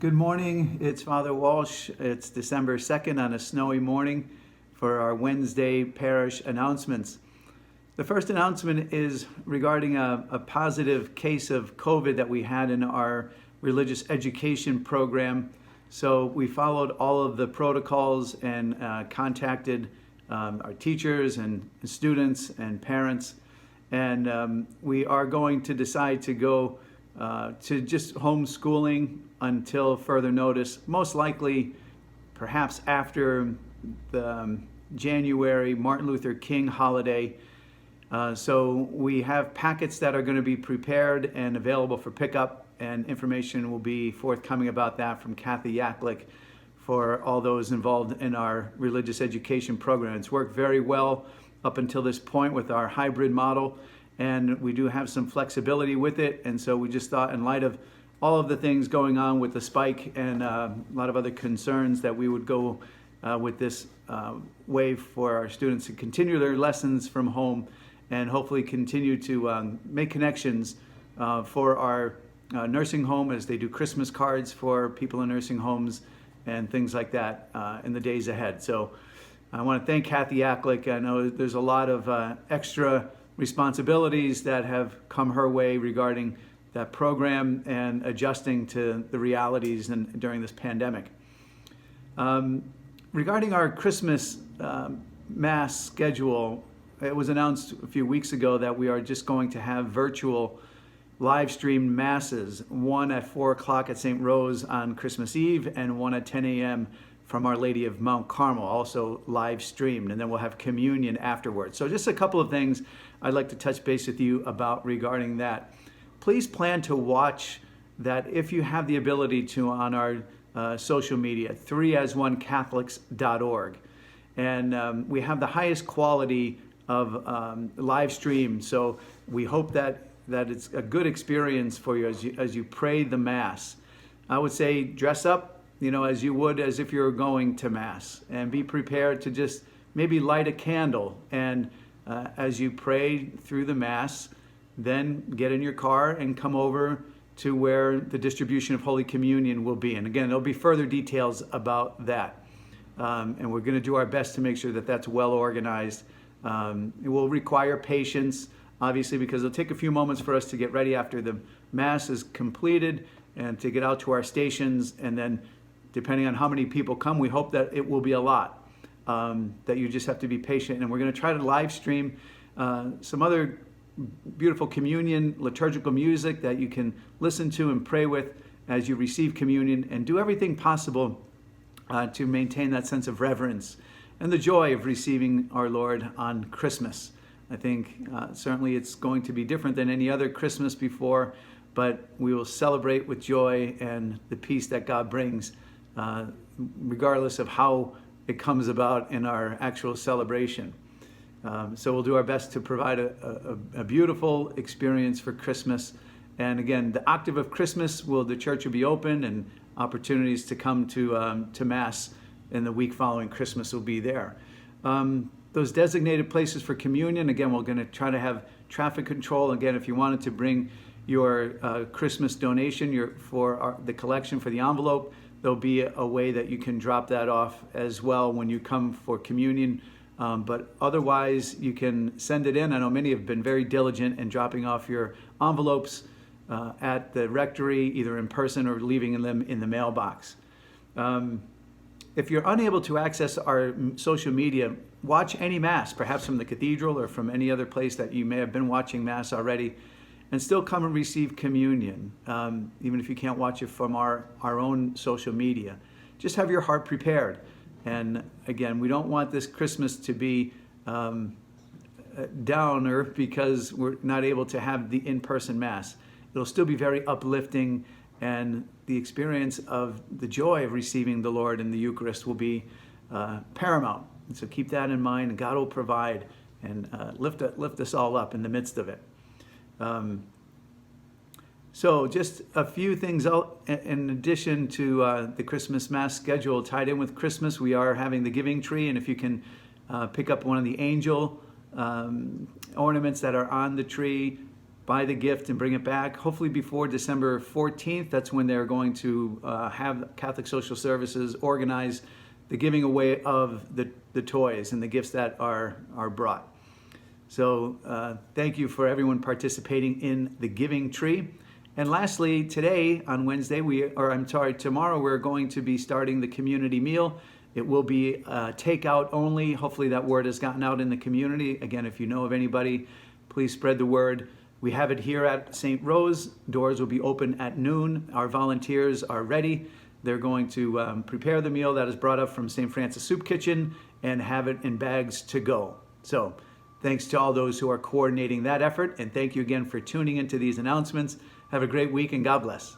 Good morning, it's Father Walsh. It's December 2nd on a snowy morning for our Wednesday parish announcements. The first announcement is regarding a positive case of COVID that we had in our religious education program. So we followed all of the protocols and contacted our teachers and students and parents. And we are going to decide to go to just homeschooling until further notice, most likely perhaps after the January Martin Luther King holiday. So we have packets that are going to be prepared and available for pickup, and information will be forthcoming about that from Kathy Yaklick for all those involved in our religious education program. It's worked very well up until this point with our hybrid model, and we do have some flexibility with it. And so we just thought, in light of all of the things going on with the spike and a lot of other concerns, that we would go with this way for our students to continue their lessons from home and hopefully continue to make connections for our nursing home as they do Christmas cards for people in nursing homes and things like that in the days ahead. So I want to thank Kathy Yaklick. I know there's a lot of extra responsibilities that have come her way regarding that program and adjusting to the realities during this pandemic. Regarding our Christmas Mass schedule, it was announced a few weeks ago that we are just going to have virtual live streamed masses, one at 4 o'clock at St. Rose on Christmas Eve and one at 10 a.m. from Our Lady of Mount Carmel, also live streamed, and then we'll have communion afterwards. So just a couple of things I'd like to touch base with you about regarding that. Please plan to watch that if you have the ability to on our social media, 3as1catholics.org. And we have the highest quality of live stream, so we hope that it's a good experience for you as you pray the Mass. I would say dress up, as you would as if you're going to Mass, and be prepared to just maybe light a candle. And as you pray through the Mass, then get in your car and come over to where the distribution of Holy Communion will be. And again, there'll be further details about that. And we're going to do our best to make sure that that's well organized. It will require patience, obviously, because it'll take a few moments for us to get ready after the Mass is completed and to get out to our stations. And then depending on how many people come, we hope that it will be a lot, that you just have to be patient. And we're going to try to live stream some other beautiful communion, liturgical music that you can listen to and pray with as you receive communion, and do everything possible to maintain that sense of reverence and the joy of receiving our Lord on Christmas. I think certainly it's going to be different than any other Christmas before, but we will celebrate with joy and the peace that God brings, regardless of how it comes about in our actual celebration. So we'll do our best to provide a beautiful experience for Christmas. And again, the octave of Christmas, the church will be open, and opportunities to come to Mass in the week following Christmas will be there. Those designated places for communion, again, we're going to try to have traffic control. Again, if you wanted to bring your Christmas donation for the collection for the envelope, there'll be a way that you can drop that off as well when you come for communion. But otherwise, you can send it in. I know many have been very diligent in dropping off your envelopes at the rectory, either in person or leaving them in the mailbox. If you're unable to access our social media, watch any Mass, perhaps from the cathedral or from any other place that you may have been watching Mass already, and still come and receive communion, even if you can't watch it from our own social media. Just have your heart prepared. And again, we don't want this Christmas to be downer because we're not able to have the in-person Mass. It'll still be very uplifting, and the experience of the joy of receiving the Lord in the Eucharist will be paramount. And so keep that in mind, and God will provide and lift us all up in the midst of it. So just a few things in addition to the Christmas Mass schedule tied in with Christmas. We are having the giving tree, and if you can pick up one of the angel ornaments that are on the tree, buy the gift and bring it back, hopefully before December 14th. That's when they're going to have Catholic Social Services organize the giving away of the toys and the gifts that are brought. So thank you for everyone participating in the giving tree. And lastly, today on Wednesday, tomorrow we're going to be starting the community meal. It will be takeout only. Hopefully that word has gotten out in the community. Again, if you know of anybody, please spread the word. We have it here at St. Rose. Doors will be open at noon. Our volunteers are ready. They're going to prepare the meal that is brought up from St. Francis Soup Kitchen and have it in bags to go. So thanks to all those who are coordinating that effort. And thank you again for tuning into these announcements. Have a great week and God bless.